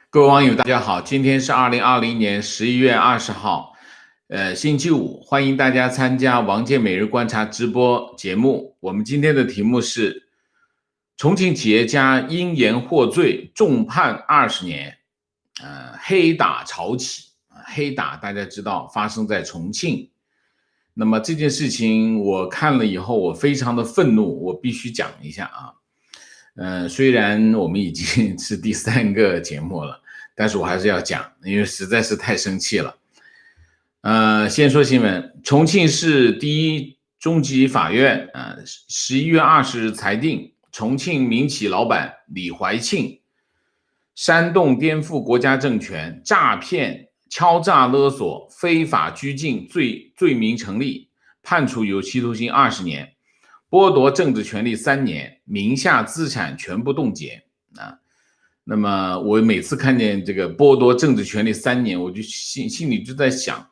各位网友，大家好，今天是2020年11月20号，星期五，欢迎大家参加王健每日观察直播节目。我们今天的题目是：重庆企业家因言获罪，重判20年。黑打潮起，黑打大家知道发生在重庆。那么这件事情我看了以后，我非常的愤怒，我必须讲一下啊。虽然我们已经是第3个节目了，但是我还是要讲，因为实在是太生气了。先说新闻，重庆市第一中级法院11月20日裁定，重庆民企老板李怀庆煽动颠覆国家政权、诈骗、敲诈勒索、非法拘禁罪名成立，判处有期徒刑20年。剥夺政治权利3年，名下资产全部冻结啊。那么我每次看见这个剥夺政治权利3年，我就心里就在想，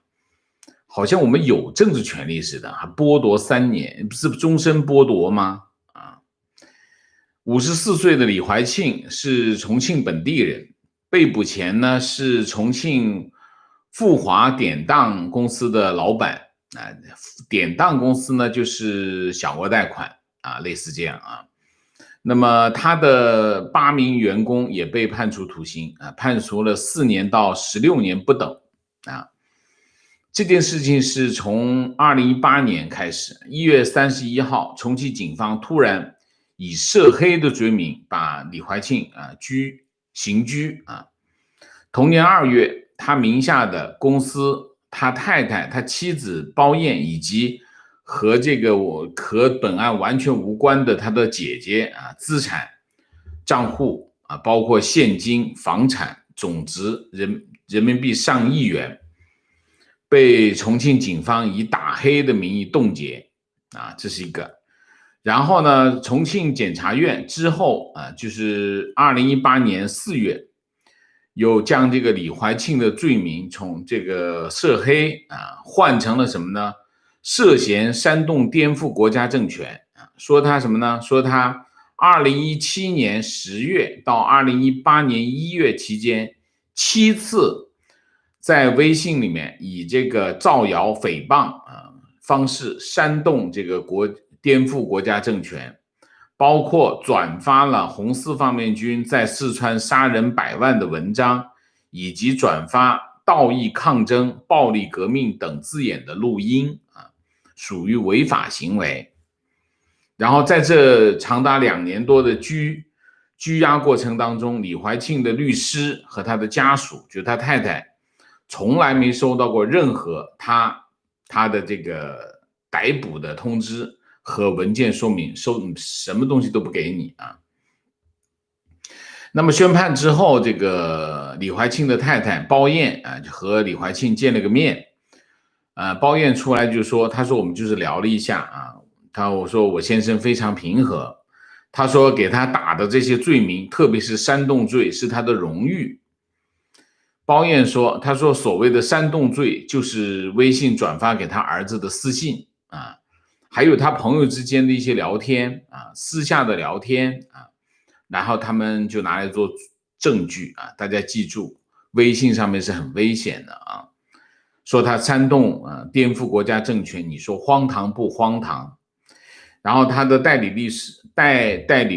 好像我们有政治权利似的，还剥夺3年，不是终身剥夺吗？54岁的李怀庆是重庆本地人，被捕前呢是重庆富华典当公司的老板。典当公司呢就是小额贷款类似这样啊。那么他的8名员工也被判处徒刑判处了4年到16年不等啊。这件事情是从2018年开始，1月31号，重庆警方突然以涉黑的罪名把李怀庆刑拘同年2月，他名下的公司，他太太、他妻子包艳以及和本案完全无关的他的姐姐资产账户包括现金、房产总值人民币上亿元，被重庆警方以打黑的名义冻结这是一个。然后呢，重庆检察院之后就是2018年4月。又将这个李怀庆的罪名从这个涉黑换成了什么呢？涉嫌煽动颠覆国家政权说他什么呢？说他2017年10月到2018年1月期间7次在微信里面以这个造谣诽谤方式煽动这个颠覆国家政权，包括转发了红四方面军在四川杀人100万的文章，以及转发道义抗争、暴力革命等字眼的录音属于违法行为。然后在这长达2年多的拘押过程当中，李怀庆的律师和他的家属，就他太太，从来没收到过任何他的这个逮捕的通知和文件说明，什么东西都不给你那么宣判之后，这个李怀庆的太太包艳和李怀庆见了个面包艳出来就说，他说我们就是聊了一下我说我先生非常平和，他说给他打的这些罪名，特别是煽动罪，是他的荣誉。包艳说，他说所谓的煽动罪就是微信转发给他儿子的私信还有他朋友之间的一些聊天私下的聊天然后他们就拿来做证据大家记住，微信上面是很危险的说他煽动颠覆国家政权，你说荒唐不荒唐？然后他的代理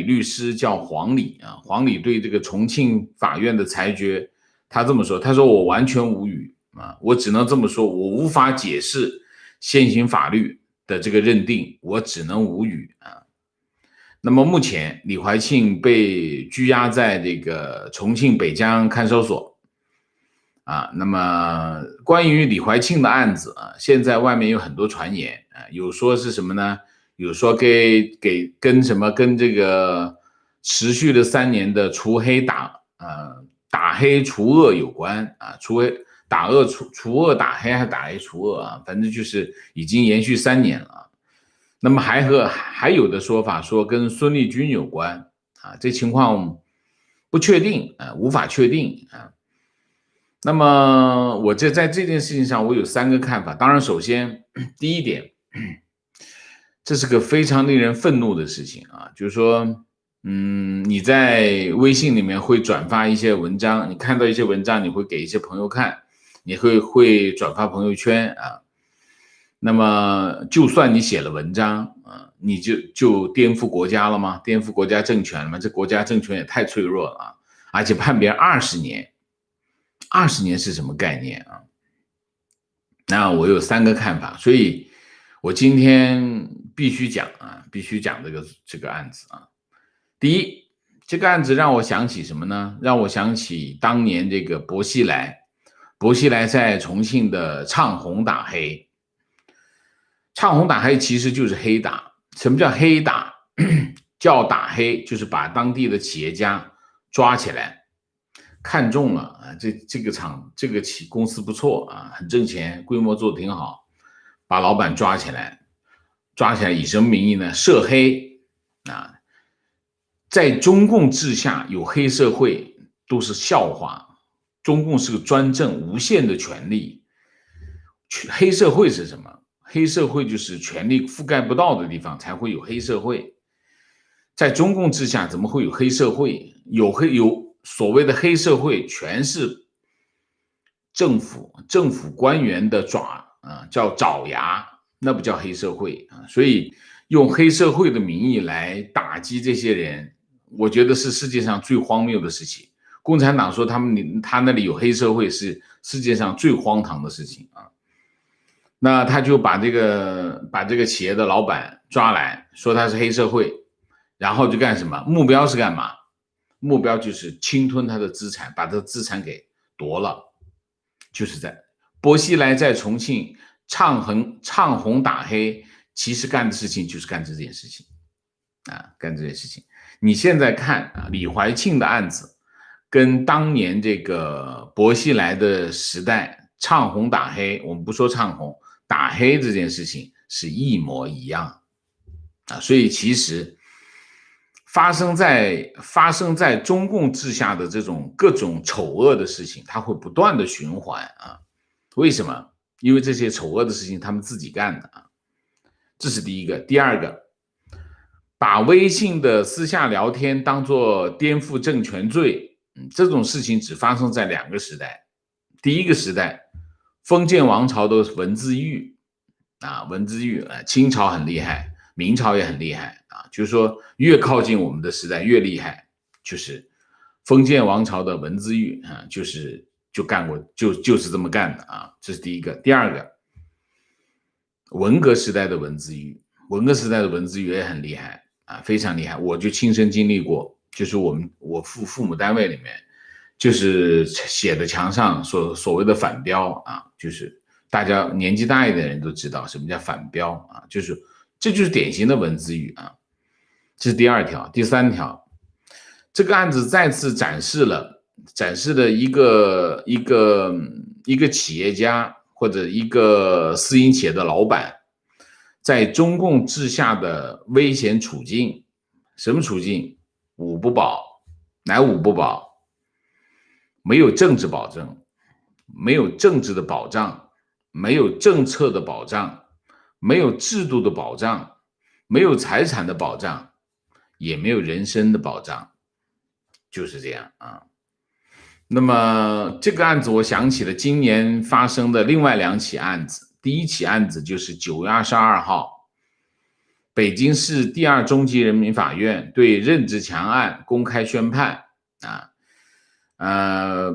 律师叫黄礼黄礼对这个重庆法院的裁决，他这么说，他说我完全无语我只能这么说，我无法解释现行法律的这个认定，我只能无语那么目前李怀庆被拘押在这个重庆北江看守所那么关于李怀庆的案子现在外面有很多传言有说是什么呢？有说跟这个持续了3年的除黑打黑除恶有关除恶打黑还是打黑除恶反正就是已经延续3年了那么还有的说法说跟孙立军有关这情况不确定无法确定那么我在这件事情上我有3个看法。当然首先第一点，这是个非常令人愤怒的事情就是说你在微信里面会转发一些文章，你看到一些文章，你会给一些朋友看，你会转发朋友圈啊。那么就算你写了文章啊，你就颠覆国家了吗？颠覆国家政权了吗？这国家政权也太脆弱了啊！而且判别人20年，20年是什么概念啊？那我有3个看法，所以我今天必须讲这个案子啊。第一，这个案子让我想起什么呢？让我想起当年这个薄熙来在重庆的唱红打黑。唱红打黑其实就是黑打。什么叫黑打？叫打黑，就是把当地的企业家抓起来，看中了啊，这个公司不错啊，很挣钱，规模做得挺好，把老板抓起来以什么名义呢？涉黑啊。在中共治下有黑社会都是笑话，中共是个专政无限的权力。黑社会是什么？黑社会就是权力覆盖不到的地方才会有黑社会。在中共治下怎么会有黑社会？有所谓的黑社会全是政府官员的叫爪牙，那不叫黑社会啊。所以用黑社会的名义来打击这些人，我觉得是世界上最荒谬的事情。共产党说他那里有黑社会是世界上最荒唐的事情啊。那他就把这个企业的老板抓来说他是黑社会，然后就干什么？目标是干嘛？目标就是侵吞他的资产，把他的资产给夺了。就是在薄熙来在重庆唱红打黑，其实干的事情就是干这件事情啊，干这件事情。你现在看啊，李怀庆的案子跟当年这个薄熙来的时代唱红打黑，我们不说唱红打黑这件事情是一模一样啊。所以其实发生在中共治下的这种各种丑恶的事情，它会不断的循环啊。为什么？因为这些丑恶的事情他们自己干的啊。这是第一个。第二个，把微信的私下聊天当作颠覆政权罪，这种事情只发生在2个时代。第一个时代，封建王朝的文字狱啊，清朝很厉害，明朝也很厉害啊，就是说越靠近我们的时代越厉害，就是封建王朝的文字狱啊，就干过，就是这么干的啊，这是第一个。第二个，文革时代的文字狱也很厉害啊，非常厉害，我就亲身经历过，就是我父母单位里面，就是写的墙上所谓的反标啊，就是大家年纪大一点的人都知道什么叫反标啊，这就是典型的文字狱啊。这是第2条。第3条，这个案子再次展示了一个企业家或者一个私营企业的老板在中共治下的危险处境。什么处境？5不保。哪5不保？没有政治保证，没有政治的保障，没有政策的保障，没有制度的保障，没有财产的保障，也没有人身的保障，就是这样啊。那么这个案子我想起了今年发生的另外2起案子。第一起案子就是9月22号，北京市第2中级人民法院对任志强案公开宣判啊，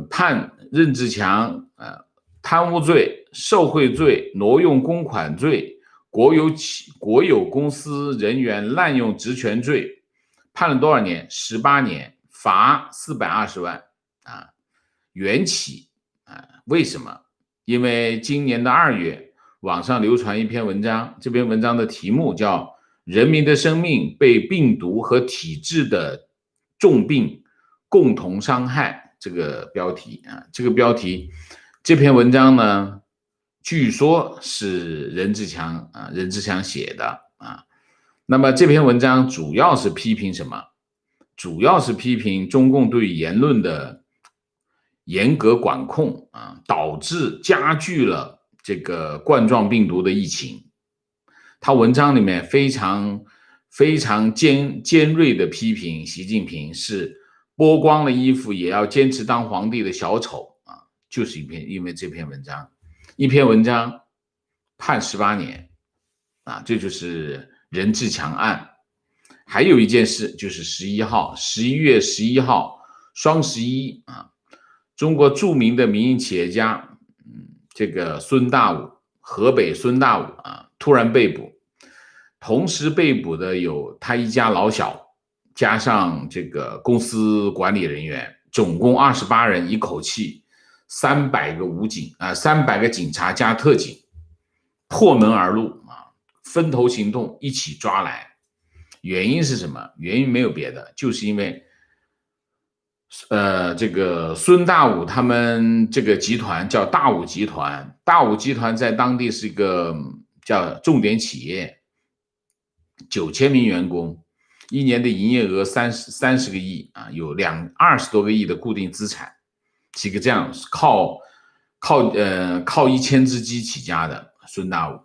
判任志强贪污罪、受贿罪、挪用公款罪、国有公司人员滥用职权罪，判了多少年？18年，罚420万啊，原起啊。为什么？因为今年的2月，网上流传一篇文章，这篇文章的题目叫《人民的生命被病毒和体制的重病共同伤害》这个标题啊，这篇文章呢，据说是任志强写的啊。那么这篇文章主要是批评什么？主要是批评中共对言论的严格管控啊，导致加剧了这个冠状病毒的疫情。他文章里面非常非常尖锐的批评习近平是剥光了衣服也要坚持当皇帝的小丑啊，就是因为这篇文章，一篇文章判18年啊，这就是任志强案。还有一件事就是11月11号双11啊，中国著名的民营企业家这个孙大武，河北孙大武啊，突然被捕，同时被捕的有他一家老小，加上这个公司管理人员，总共28人，一口气300个武警啊，300个警察加特警破门而入啊，分头行动，一起抓来。原因是什么？原因没有别的，就是因为这个孙大武他们这个集团叫大武集团，大武集团在当地是一个叫重点企业，9000名员工，一年的营业额30个亿啊，有20多个亿的固定资产，是一个这样靠1000只鸡起家的孙大武，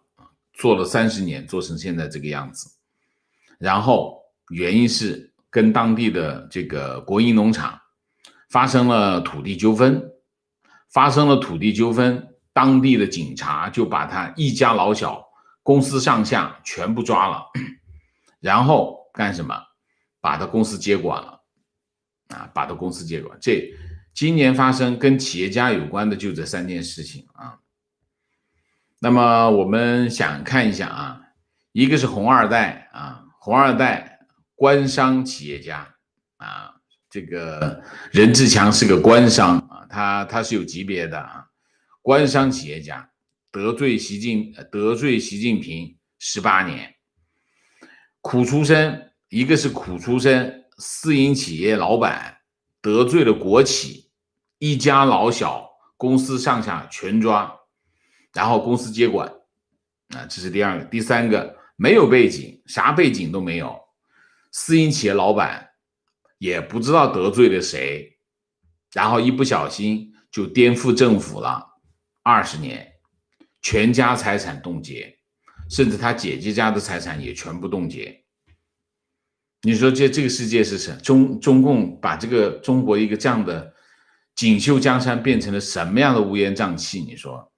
做了30年，做成现在这个样子。然后原因是跟当地的这个国营农场发生了土地纠纷，当地的警察就把他一家老小、公司上下全部抓了，然后干什么？把他公司接管了啊！这今年发生跟企业家有关的就这3件事情啊。那么我们想看一下啊，一个是红二代啊。红二代官商企业家啊，这个任志强是个官商啊，他是有级别的啊，官商企业家得罪习近平18年，苦出身，一个是苦出身私营企业老板得罪了国企，一家老小公司上下全抓，然后公司接管啊，这是第二个。第三个没有背景，啥背景都没有，私营企业老板也不知道得罪了谁，然后一不小心就颠覆政府了20年，全家财产冻结，甚至他姐姐家的财产也全部冻结。你说这个世界是什么？中共把这个中国一个这样的锦绣江山变成了什么样的乌烟瘴气？你说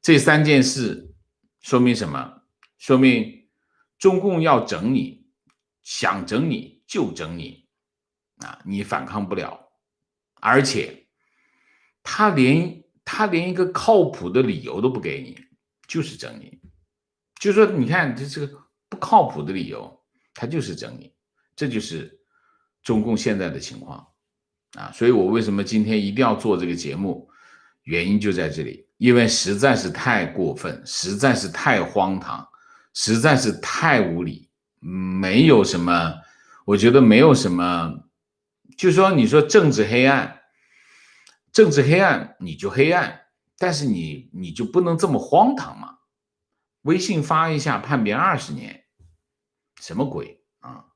这3件事说明什么？说明中共要整你，想整你就整你啊，你反抗不了，而且他连一个靠谱的理由都不给你，就是整你。就说你看这个不靠谱的理由，他就是整你，这就是中共现在的情况啊。所以我为什么今天一定要做这个节目，原因就在这里，因为实在是太过分，实在是太荒唐，实在是太无理，没有什么，我觉得没有什么，就是说你说政治黑暗你就黑暗，但是你就不能这么荒唐嘛？微信发一下判别20年，什么鬼啊？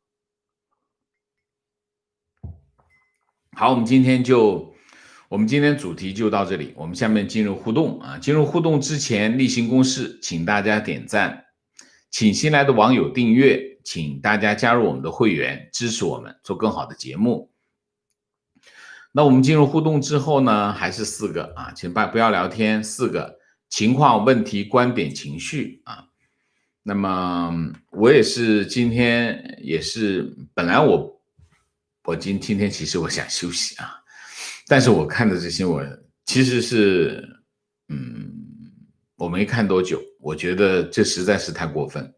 好，我们今天主题就到这里，我们下面进入互动啊。进入互动之前，例行公事，请大家点赞，请新来的网友订阅，请大家加入我们的会员，支持我们做更好的节目。那我们进入互动之后呢，还是4个啊，请不要聊天，4个情况、问题、观点、情绪啊。那么我也是今天也是本来我今天其实我想休息啊，但是我看的这些我其实是我没看多久，我觉得这实在是太过分，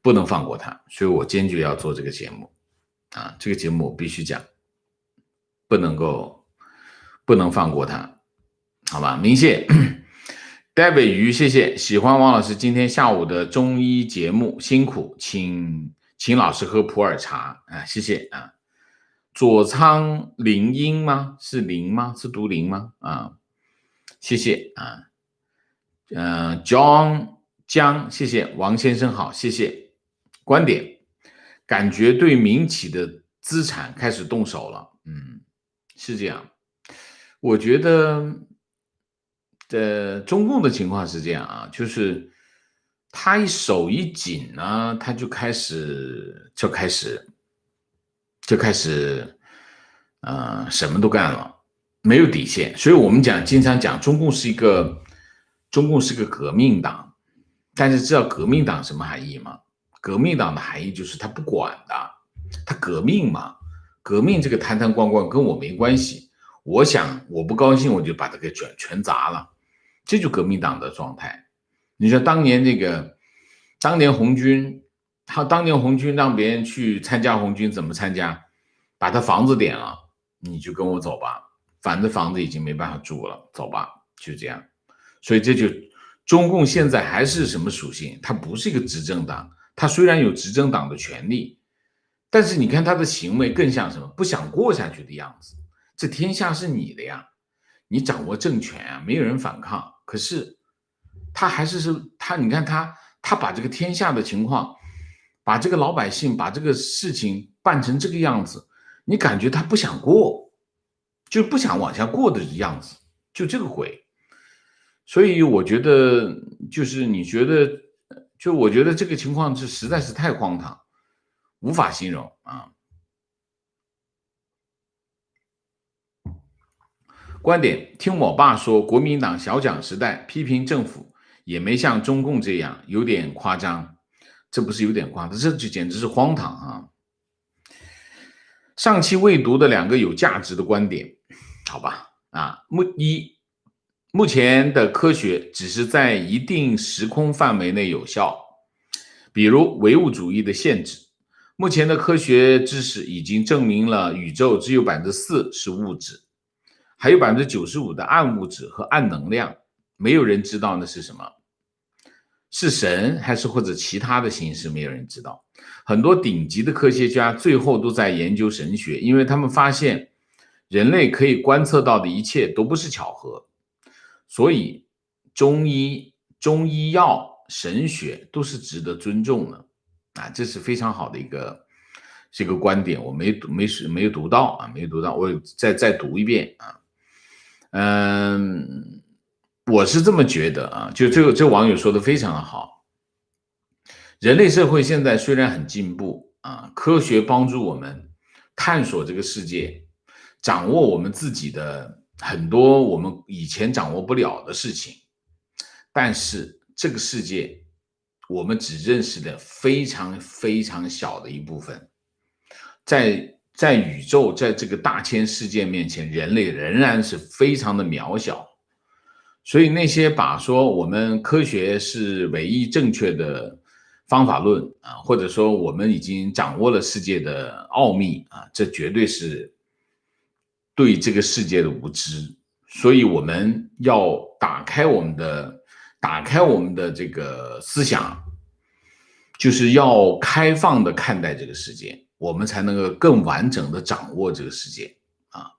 不能放过他，所以我坚决要做这个节目啊，这个节目我必须讲，不能放过他，好吧？明谢David 鱼，谢谢，喜欢王老师今天下午的中医节目，辛苦，请老师喝普洱茶啊，谢谢啊。左仓林英吗？是林吗？是读林吗？啊，谢谢啊。John 江，谢谢王先生好，谢谢。观点，感觉对民企的资产开始动手了，是这样。我觉得中共的情况是这样啊，就是他一手一紧呢，他就开始什么都干了，没有底线。所以我们经常讲中共是个革命党，但是知道革命党什么含义吗？革命党的含义就是他不管的，他革命嘛，革命这个坛坛罐罐跟我没关系，我想我不高兴我就把它给全砸了，这就革命党的状态。你说当年红军，当年红军让别人去参加红军怎么参加？把他房子点了，你就跟我走吧，反正房子已经没办法住了，走吧，就这样。所以这就中共现在还是什么属性？它不是一个执政党，它虽然有执政党的权利，但是你看他的行为更像什么？不想过下去的样子。这天下是你的呀，你掌握政权啊，没有人反抗。可是他还是你看他把这个天下的情况，把这个老百姓，把这个事情办成这个样子，你感觉他不想过，就不想往下过的样子，就这个鬼。所以我觉得，就是你觉得，就我觉得这个情况是实在是太荒唐，无法形容啊。观点：听我爸说，国民党小蒋时代批评政府也没像中共这样，有点夸张。这不是有点夸张，这就简直是荒唐啊！上期未读的2个有价值的观点，好吧？目前的科学只是在一定时空范围内有效，比如唯物主义的限制。目前的科学知识已经证明了宇宙只有 4% 是物质，还有 95% 的暗物质和暗能量，没有人知道那是什么，是神还是或者其他的形式，没有人知道。很多顶级的科学家最后都在研究神学，因为他们发现人类可以观测到的一切都不是巧合。所以中医药、神学都是值得尊重的啊，这是非常好的一个观点，我没有读到啊，没有读到，我再读一遍啊。我是这么觉得啊，就这网友说的非常的好。人类社会现在虽然很进步啊，科学帮助我们探索这个世界，掌握我们自己的很多我们以前掌握不了的事情，但是这个世界我们只认识的非常非常小的一部分，在宇宙，在这个大千世界面前，人类仍然是非常的渺小。所以那些把说我们科学是唯一正确的方法论啊，或者说我们已经掌握了世界的奥秘啊，这绝对是对这个世界的无知。所以我们要打开我们的这个思想，就是要开放的看待这个世界，我们才能够更完整的掌握这个世界啊。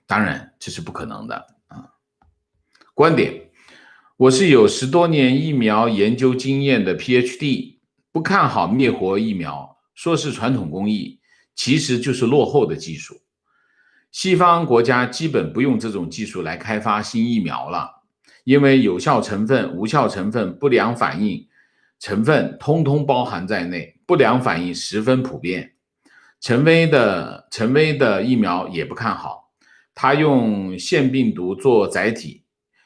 当然这是不可能的啊。观点：我是有10多年疫苗研究经验的 PhD， 不看好灭活疫苗，说是传统工艺，其实就是落后的技术。西方国家基本不用这种技术来开发新疫苗了，因为有效成分、无效成分、不良反应成分通通包含在内，不良反应十分普遍。陈薇的疫苗也不看好，它用腺病毒做载体，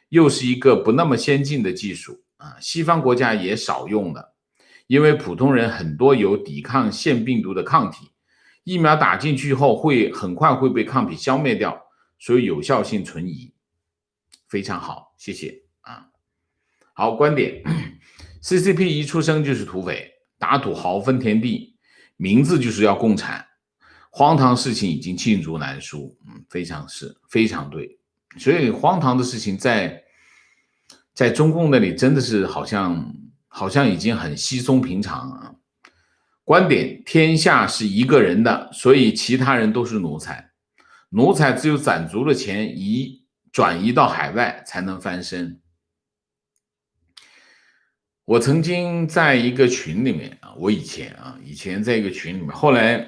又是一个不那么先进的技术啊，西方国家也少用的，因为普通人很多有抵抗腺病毒的抗体，疫苗打进去后很快会被抗体消灭掉，所以有效性存疑。非常好，谢谢啊。好，观点：CCP 一出生就是土匪，打土豪分田地，名字就是要共产，荒唐事情已经罄竹难书，非常对。所以荒唐的事情在中共那里真的是好像已经很稀松平常啊。观点：天下是一个人的，所以其他人都是奴才，奴才只有攒足了钱转移到海外才能翻身。我曾经在一个群里面啊，以前在一个群里面，后来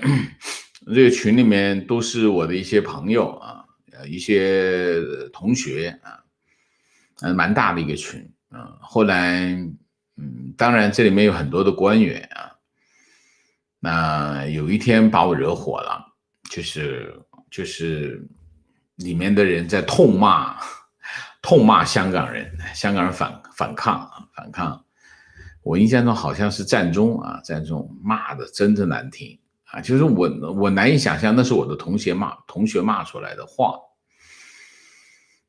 这个群里面都是我的一些朋友啊，一些同学啊，蛮大的一个群啊。后来当然这里面有很多的官员啊，那有一天把我惹火了，就是里面的人在痛骂香港人，香港人反抗。我印象中好像是战中骂的真的难听啊，就是我难以想象那是我的同学骂出来的话。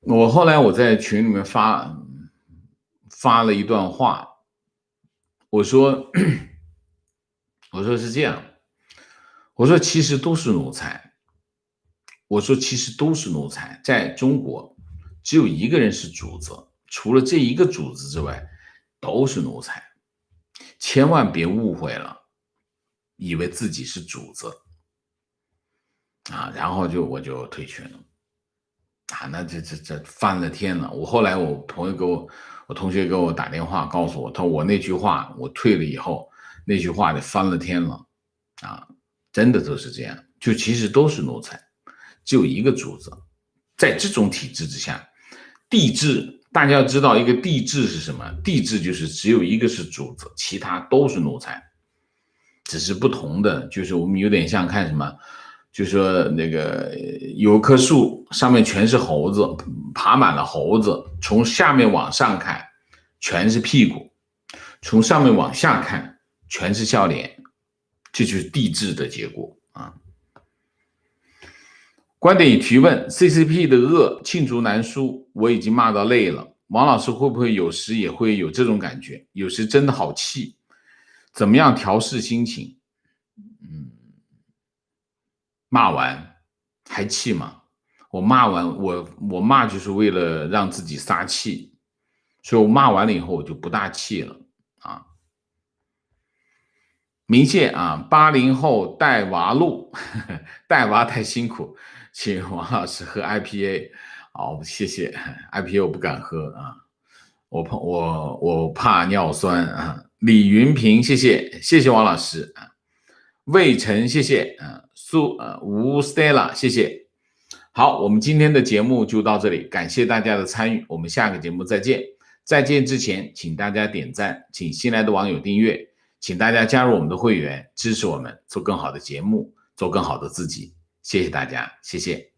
我后来在群里面发了一段话，我说是这样，我说其实都是奴才，在中国只有一个人是主子，除了这一个主子之外都是奴才，千万别误会了，以为自己是主子啊，然后我就退群了啊，那这翻了天了。后来我同学给我打电话告诉我，他说我那句话我退了以后，那句话就翻了天了啊，真的都是这样，就其实都是奴才，只有一个主子。在这种体制之下，帝制大家要知道一个帝制是什么？帝制就是只有一个是主子，其他都是奴才，只是不同的，就是我们有点像看什么，就说那个有棵树上面全是猴子，爬满了猴子，从下面往上看全是屁股，从上面往下看全是笑脸，这就是帝制的结果啊。观点与提问 ：CCP 的恶罄竹难书，我已经骂到累了。王老师会不会有时也会有这种感觉？有时真的好气，怎么样调试心情？骂完还气吗？我骂完，我骂就是为了让自己撒气，所以我骂完了以后我就不大气了啊。明谢啊，80后带娃路，带娃太辛苦，请王老师喝 IPA。好，谢谢 IPA， 我不敢喝啊，我怕尿酸啊。李云平，谢谢王老师啊。魏晨，谢谢啊。吴 Stella， 谢谢。好，我们今天的节目就到这里，感谢大家的参与，我们下个节目再见。再见之前，请大家点赞，请新来的网友订阅，请大家加入我们的会员，支持我们做更好的节目，做更好的自己。谢谢大家，谢谢。